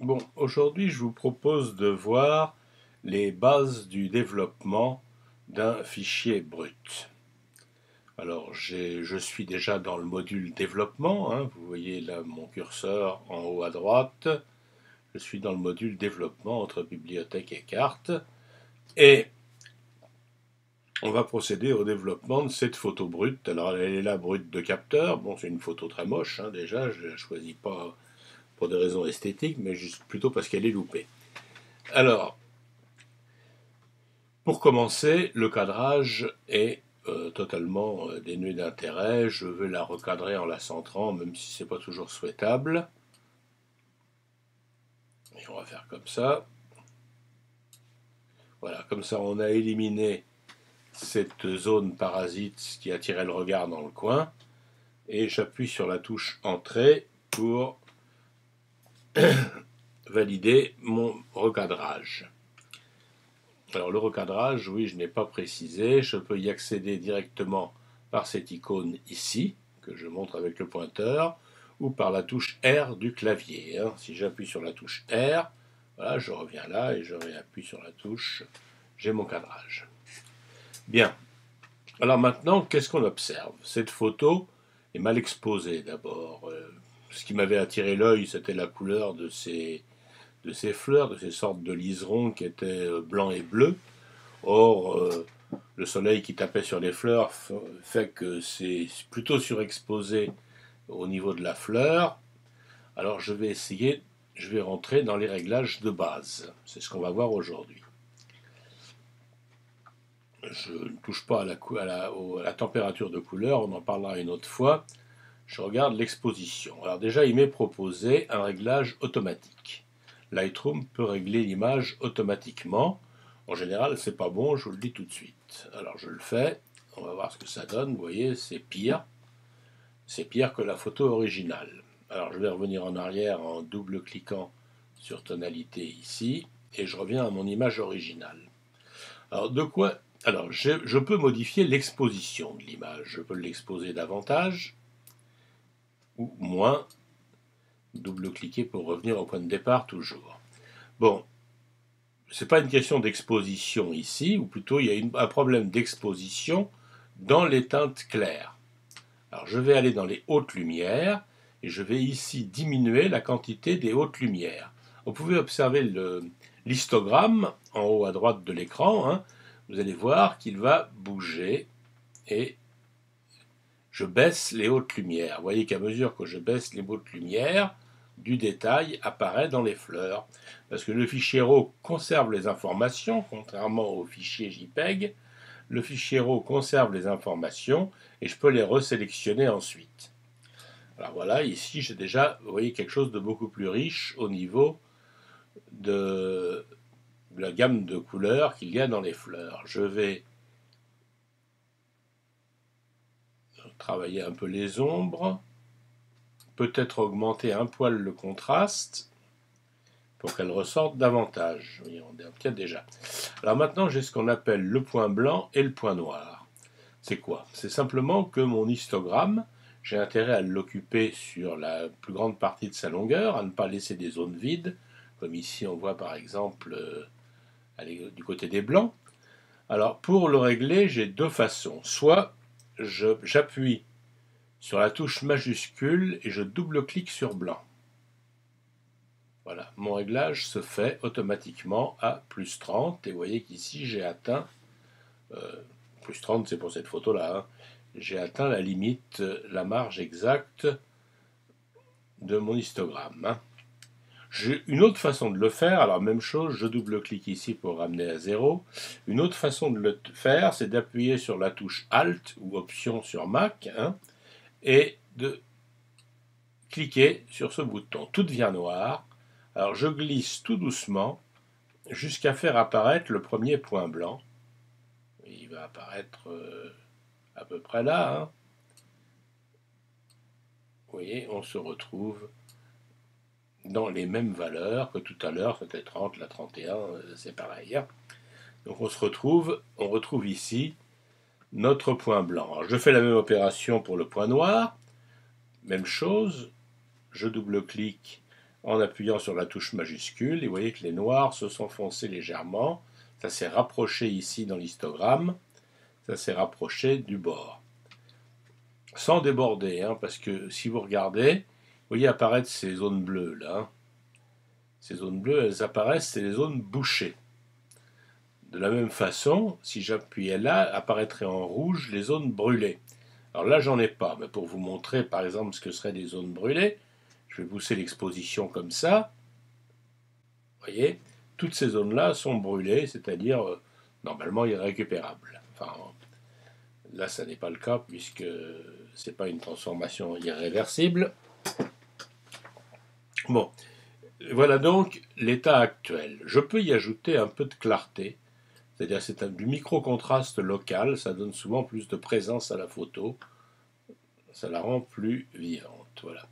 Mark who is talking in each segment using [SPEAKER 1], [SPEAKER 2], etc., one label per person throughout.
[SPEAKER 1] Bon, aujourd'hui, je vous propose de voir les bases du développement d'un fichier brut. Alors, je suis déjà dans le module développement, hein, vous voyez là mon curseur en haut à droite. Je suis dans le module développement entre bibliothèque et carte. Et on va procéder au développement de cette photo brute. Alors, elle est là brute de capteur. Bon, c'est une photo très moche, hein, déjà, je ne la choisis pas pour des raisons esthétiques, mais juste plutôt parce qu'elle est loupée. Alors, pour commencer, le cadrage est totalement dénué d'intérêt. Je vais la recadrer en la centrant, même si ce n'est pas toujours souhaitable. Et on va faire comme ça. Voilà, comme ça on a éliminé cette zone parasite qui attirait le regard dans le coin. Et j'appuie sur la touche Entrée pour valider mon recadrage. Alors le recadrage, oui, je n'ai pas précisé. Je peux y accéder directement par cette icône ici, que je montre avec le pointeur, ou par la touche R du clavier. Si j'appuie sur la touche R, voilà, je reviens là et je réappuie sur la touche. J'ai mon cadrage. Bien. Alors maintenant, qu'est-ce qu'on observe? Cette photo est mal exposée d'abord. Ce qui m'avait attiré l'œil, c'était la couleur de ces fleurs, de ces sortes de liserons qui étaient blancs et bleus. Or, le soleil qui tapait sur les fleurs fait que c'est plutôt surexposé au niveau de la fleur. Alors je vais essayer, je vais rentrer dans les réglages de base. C'est ce qu'on va voir aujourd'hui. Je ne touche pas à la température de couleur, on en parlera une autre fois. Je regarde l'exposition. Alors déjà, il m'est proposé un réglage automatique. Lightroom peut régler l'image automatiquement. En général, c'est pas bon, je vous le dis tout de suite. Alors je le fais, on va voir ce que ça donne. Vous voyez, c'est pire. C'est pire que la photo originale. Alors je vais revenir en arrière en double-cliquant sur tonalité ici, et je reviens à mon image originale. Alors de quoi Alors je peux modifier l'exposition de l'image. Je peux l'exposer davantage ou moins. Double-cliquer pour revenir au point de départ toujours. Bon, c'est pas une question d'exposition ici, ou plutôt il y a un problème d'exposition dans les teintes claires. Alors je vais aller dans les hautes lumières et je vais ici diminuer la quantité des hautes lumières. Vous pouvez observer l'histogramme en haut à droite de l'écran. Vous allez voir qu'il va bouger et je baisse les hautes lumières. Vous voyez qu'à mesure que je baisse les hautes lumières, du détail apparaît dans les fleurs. Parce que le fichier RAW conserve les informations, contrairement au fichier JPEG. Le fichier RAW conserve les informations et je peux les resélectionner ensuite. Alors voilà, ici j'ai déjà, vous voyez, quelque chose de beaucoup plus riche au niveau de la gamme de couleurs qu'il y a dans les fleurs. Je vais travailler un peu les ombres, peut-être augmenter un poil le contraste pour qu'elle ressorte davantage. Oui, on obtient déjà. Alors maintenant, j'ai ce qu'on appelle le point blanc et le point noir. C'est quoi? C'est simplement que mon histogramme, j'ai intérêt à l'occuper sur la plus grande partie de sa longueur, à ne pas laisser des zones vides, comme ici on voit par exemple du côté des blancs. Alors pour le régler, j'ai deux façons. Soit j'appuie sur la touche majuscule et je double-clique sur blanc. Voilà, mon réglage se fait automatiquement à plus 30. Et vous voyez qu'ici, j'ai atteint, plus 30 c'est pour cette photo-là, j'ai atteint la limite, la marge exacte de mon histogramme. J'ai une autre façon de le faire, alors même chose, je double-clique ici pour ramener à 0. Une autre façon de le faire, c'est d'appuyer sur la touche Alt ou Option sur Mac, et de cliquer sur ce bouton. Tout devient noir. Alors je glisse tout doucement jusqu'à faire apparaître le premier point blanc. Il va apparaître à peu près là. Vous voyez, on se retrouve dans les mêmes valeurs que tout à l'heure, c'était 30, la 31, c'est pareil. Donc on retrouve ici notre point blanc. Alors, je fais la même opération pour le point noir. Même chose, je double-clique en appuyant sur la touche majuscule. Et vous voyez que les noirs se sont foncés légèrement. Ça s'est rapproché ici dans l'histogramme. Ça s'est rapproché du bord. Sans déborder, hein, parce que si vous regardez, vous voyez apparaître ces zones bleues là. Hein. Ces zones bleues, elles apparaissent, c'est les zones bouchées. De la même façon, si j'appuyais là, apparaîtraient en rouge les zones brûlées. Alors là, j'en ai pas, mais pour vous montrer par exemple ce que seraient des zones brûlées, je vais pousser l'exposition comme ça. Vous voyez, toutes ces zones-là sont brûlées, c'est-à-dire normalement irrécupérables. Enfin, là, ça n'est pas le cas puisque ce n'est pas une transformation irréversible. Bon, voilà donc l'état actuel. Je peux y ajouter un peu de clarté, c'est-à-dire c'est du micro-contraste local, ça donne souvent plus de présence à la photo, ça la rend plus vivante. Voilà.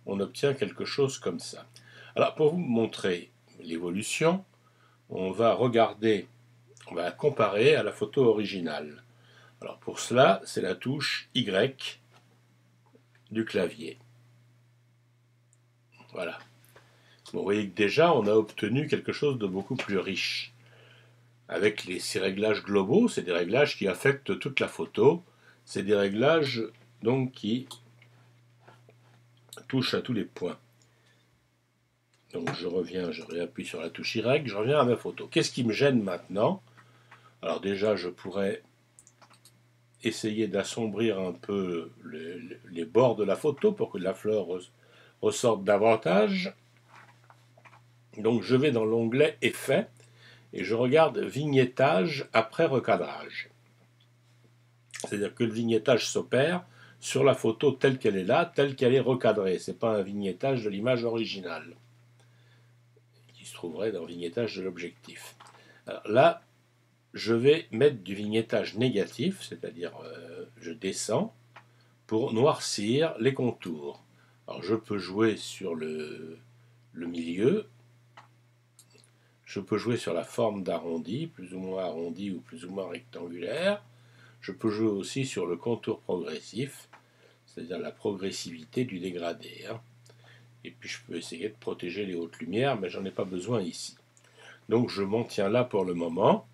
[SPEAKER 1] On obtient quelque chose comme ça. Alors pour vous montrer l'évolution, on va regarder, on va comparer à la photo originale. Alors pour cela, c'est la touche Y du clavier. Voilà. Bon, vous voyez que déjà, on a obtenu quelque chose de beaucoup plus riche. Avec ces réglages globaux, c'est des réglages qui affectent toute la photo. C'est des réglages donc qui touchent à tous les points. Donc je reviens, je réappuie sur la touche Y, je reviens à ma photo. Qu'est-ce qui me gêne maintenant? Alors déjà, je pourrais essayer d'assombrir un peu les bords de la photo pour que la fleur ressorte davantage. Donc je vais dans l'onglet Effets et je regarde vignettage après recadrage. C'est-à-dire que le vignettage s'opère sur la photo telle qu'elle est là, telle qu'elle est recadrée. Ce n'est pas un vignettage de l'image originale qui se trouverait dans le vignettage de l'objectif. Alors là, je vais mettre du vignettage négatif, c'est-à-dire je descends pour noircir les contours. Alors je peux jouer sur le milieu, je peux jouer sur la forme d'arrondi, plus ou moins arrondi ou plus ou moins rectangulaire. Je peux jouer aussi sur le contour progressif, c'est-à-dire la progressivité du dégradé. Hein. Et puis je peux essayer de protéger les hautes lumières, mais j'en ai pas besoin ici. Donc je m'en tiens là pour le moment.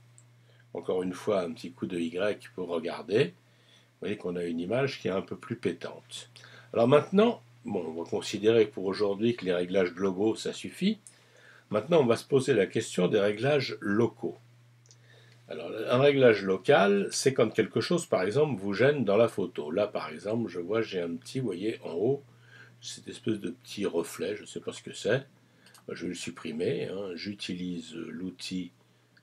[SPEAKER 1] Encore une fois, un petit coup de Y pour regarder. Vous voyez qu'on a une image qui est un peu plus pétante. Alors maintenant, bon, on va considérer pour aujourd'hui que les réglages globaux, ça suffit. Maintenant, on va se poser la question des réglages locaux. Alors, un réglage local, c'est quand quelque chose, par exemple, vous gêne dans la photo. Là, par exemple, je vois, j'ai un petit, vous voyez, en haut, cette espèce de petit reflet, je ne sais pas ce que c'est. Je vais le supprimer. Hein. J'utilise l'outil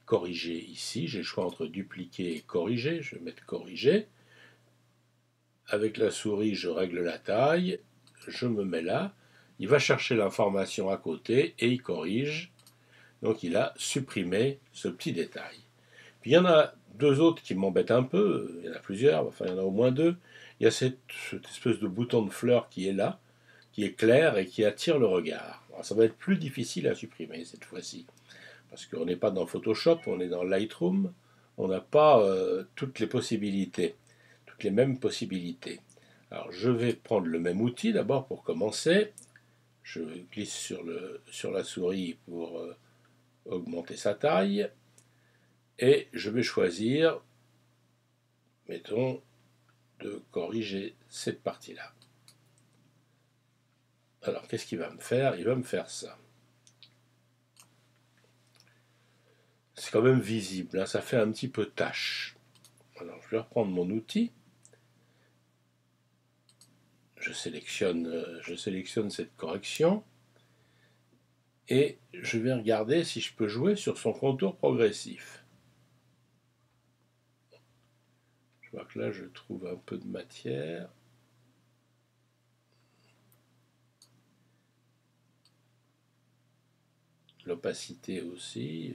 [SPEAKER 1] corriger ici. J'ai le choix entre dupliquer et corriger. Je vais mettre corriger. Avec la souris, je règle la taille. Je me mets là. Il va chercher l'information à côté et il corrige. Donc il a supprimé ce petit détail. Puis il y en a deux autres qui m'embêtent un peu. Il y en a plusieurs, enfin il y en a au moins deux. Il y a cette espèce de bouton de fleur qui est là, qui est clair et qui attire le regard. Alors, ça va être plus difficile à supprimer cette fois-ci. Parce qu'on n'est pas dans Photoshop, on est dans Lightroom. On n'a pas toutes les possibilités, toutes les mêmes possibilités. Alors je vais prendre le même outil d'abord pour commencer. Je glisse sur la souris pour augmenter sa taille. Et je vais choisir, mettons, de corriger cette partie-là. Alors qu'est-ce qu'il va me faire? Il va me faire ça. C'est quand même visible, hein, ça fait un petit peu tache. Alors je vais reprendre mon outil. Je sélectionne cette correction. Et je vais regarder si je peux jouer sur son contour progressif. Je vois que là, je trouve un peu de matière. L'opacité aussi.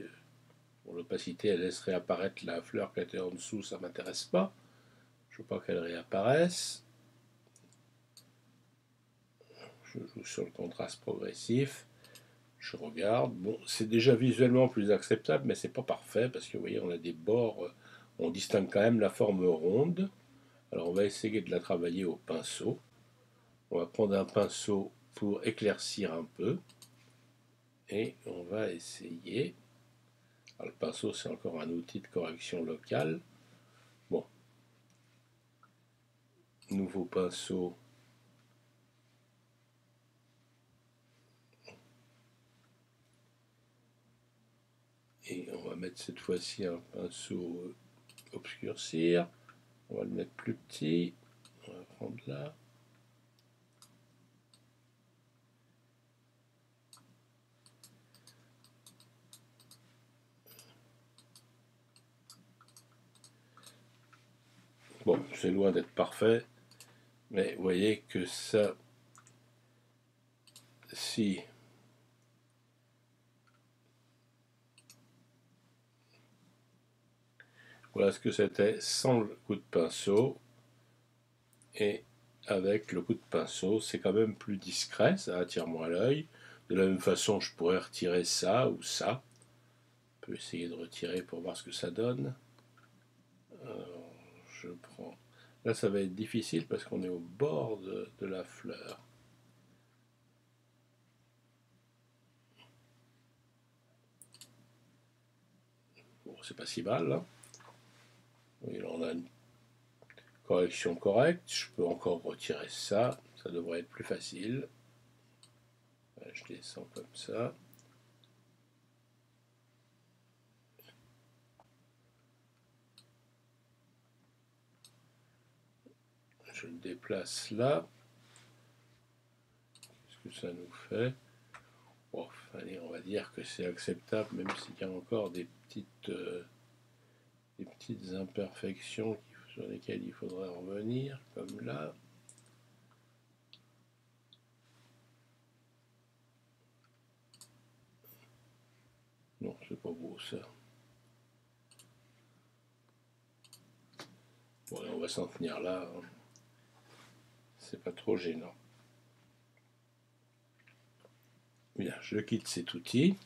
[SPEAKER 1] Bon, l'opacité, elle laisse réapparaître la fleur qui était en dessous, ça ne m'intéresse pas. Je ne veux pas qu'elle réapparaisse. Je joue sur le contraste progressif. Je regarde. Bon, c'est déjà visuellement plus acceptable, mais c'est pas parfait parce que vous voyez, on a des bords. On distingue quand même la forme ronde. Alors on va essayer de la travailler au pinceau. On va prendre un pinceau pour éclaircir un peu. et on va essayer. Alors, le pinceau, c'est encore un outil de correction locale. Bon, nouveau pinceau. Et on va mettre cette fois-ci un pinceau obscurcir. On va le mettre plus petit. On va prendre là. Bon, c'est loin d'être parfait, mais vous voyez que ça, si voilà ce que c'était sans le coup de pinceau, et avec le coup de pinceau, c'est quand même plus discret, ça attire moins l'œil. De la même façon, je pourrais retirer ça ou ça. On peut essayer de retirer pour voir ce que ça donne. Alors, je prends. Là, ça va être difficile parce qu'on est au bord de la fleur. Bon, c'est pas si mal, là. Oui, là, on a une correction correcte. Je peux encore retirer ça. Ça devrait être plus facile. Je descends comme ça. Je le déplace là. Qu'est-ce que ça nous fait? Bon, allez, on va dire que c'est acceptable, même s'il y a encore des petites imperfections sur lesquelles il faudrait revenir, comme là. Non, c'est pas beau ça. Bon, on va s'en tenir là. C'est pas trop gênant. Bien, je quitte cet outil.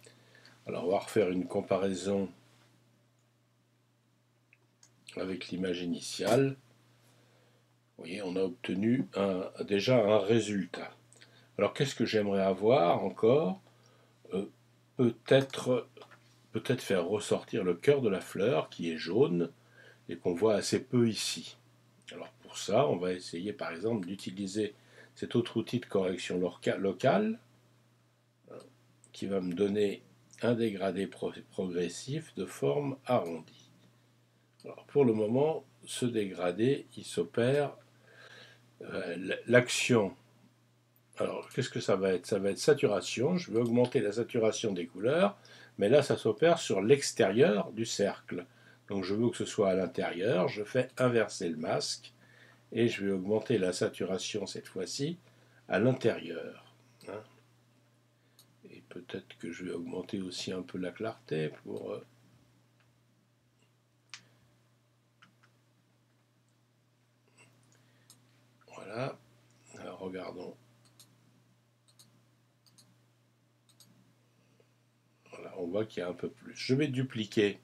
[SPEAKER 1] Alors, on va refaire une comparaison avec l'image initiale. Vous voyez, on a obtenu déjà un résultat. Alors, qu'est-ce que j'aimerais avoir encore? Peut-être faire ressortir le cœur de la fleur qui est jaune et qu'on voit assez peu ici. Alors pour ça, on va essayer par exemple d'utiliser cet autre outil de correction locale qui va me donner un dégradé progressif de forme arrondie. Alors pour le moment, ce dégradé, il s'opère l'action. Alors qu'est-ce que ça va être? Ça va être saturation. Je vais augmenter la saturation des couleurs, mais là ça s'opère sur l'extérieur du cercle. Donc je veux que ce soit à l'intérieur. Je fais inverser le masque et je vais augmenter la saturation cette fois-ci à l'intérieur. Et peut-être que je vais augmenter aussi un peu la clarté pour... Voilà. Alors regardons. Voilà, on voit qu'il y a un peu plus. Je vais dupliquer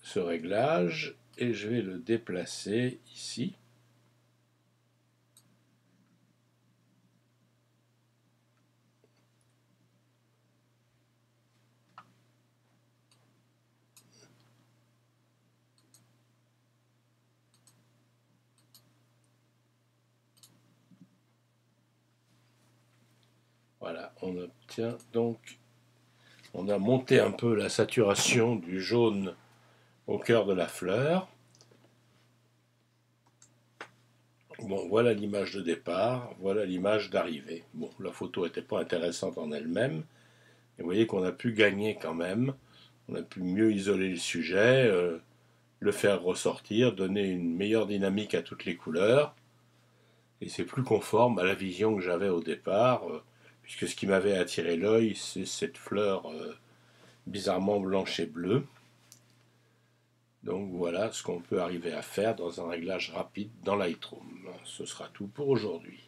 [SPEAKER 1] ce réglage et je vais le déplacer ici. Voilà, on obtient donc, on a monté un peu la saturation du jaune au cœur de la fleur. Bon, voilà l'image de départ, voilà l'image d'arrivée. Bon, la photo n'était pas intéressante en elle-même, et vous voyez qu'on a pu gagner quand même, on a pu mieux isoler le sujet, le faire ressortir, donner une meilleure dynamique à toutes les couleurs, et c'est plus conforme à la vision que j'avais au départ, puisque ce qui m'avait attiré l'œil, c'est cette fleur bizarrement blanche et bleue. Donc voilà ce qu'on peut arriver à faire dans un réglage rapide dans Lightroom. Ce sera tout pour aujourd'hui.